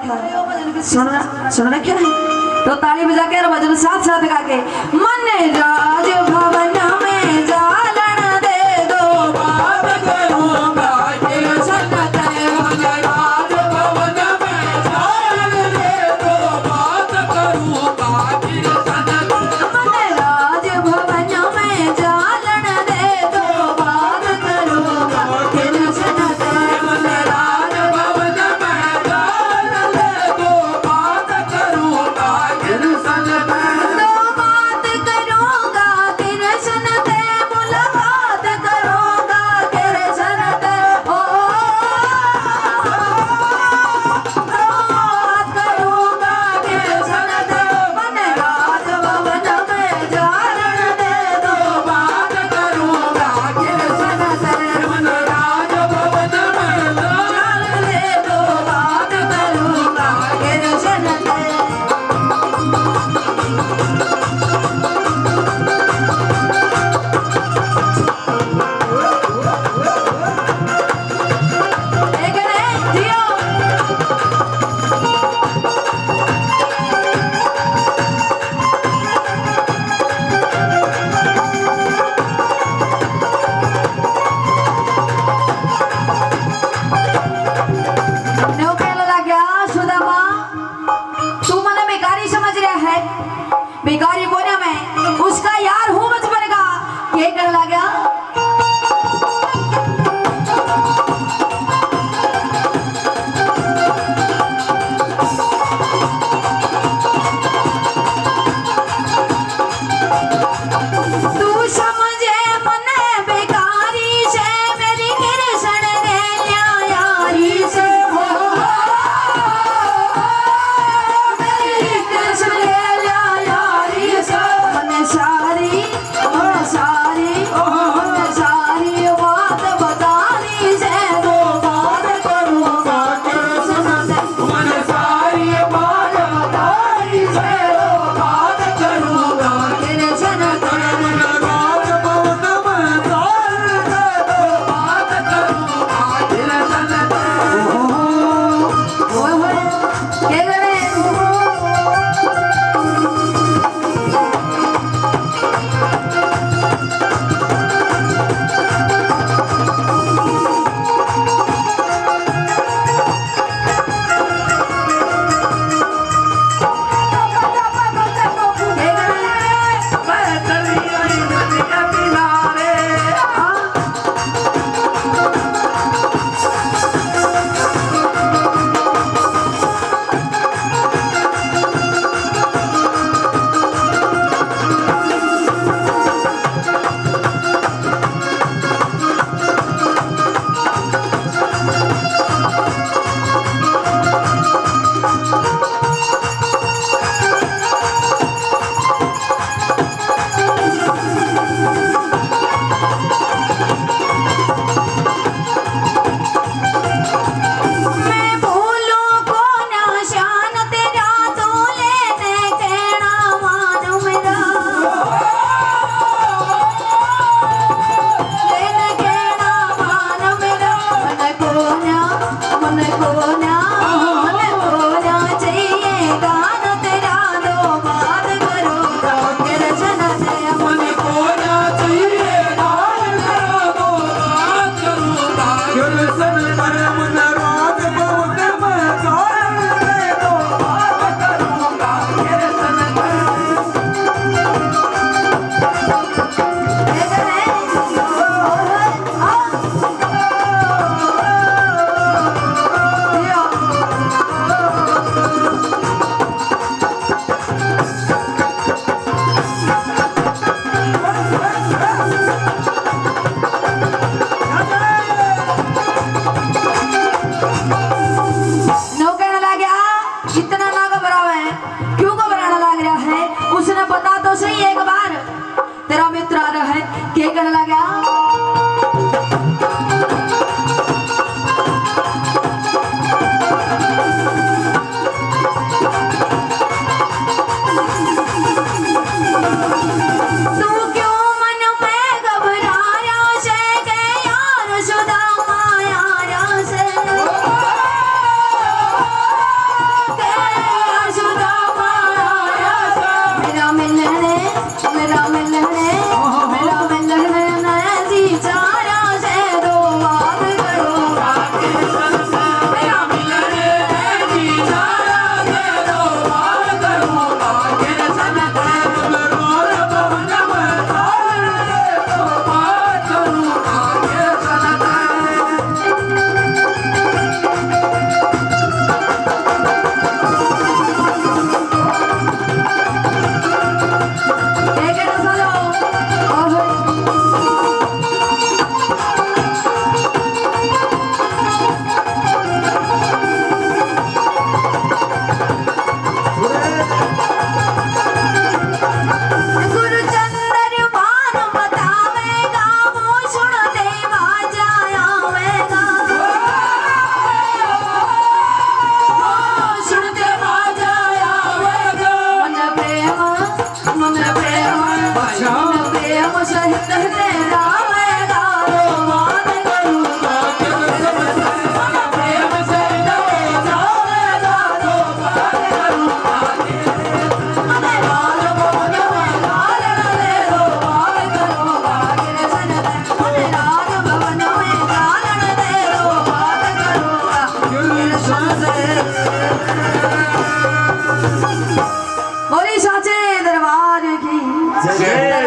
था। सुन रखे हैं तो ताली बजा के और भजन साथ साथ गा के मन राज भवन में जालन दे दो बात करूंगा टेंशन ते मन राज भवन में जालन दे दो बात करूंगा टेंशन मन राज भवन में जालन दे दो बात करूंगा टेंशन ते मन राज भवन में जालन दे दो बात करूंगा टेंशन दो बात करूंगा टेंशन ते मुलाकात करूंगा टेंशन ते ओ बात करूंगा टेंशन ते मन राज भवन में जालन दे दो बात करूंगा टेंशन ते मन राज भवन में जालन दे दो बात करूंगा टेंशन ते बेकारी कोने में उसका यार हूँ बचपन का ये कर लगा तू समझे मने बेकारी से मेरी कृष्ण ने यारी से हो मेरी कृष्ण ने यारी से मन सारी बात बतानी से दो बात करूंगा कृष्ण से मन सारी बात बतानी से दो बात करूंगा कृष्ण से मन राज भवन में जालन दे दो बात करूंगा कृष्ण से ओए के रे मैं भूलूं को ना शान तेरा तू लेने कहना मानो मेरा लेने कहना मानो मेरा मन को ना चाहिए गान तेरा दो बात करूंगा कृष्ण से मन को ना चाहिए गान तेरा दो बात करूंगा कृष्ण से मन राज भवन में जालन दे दो बात करूंगा कृष्ण दरबार की जय।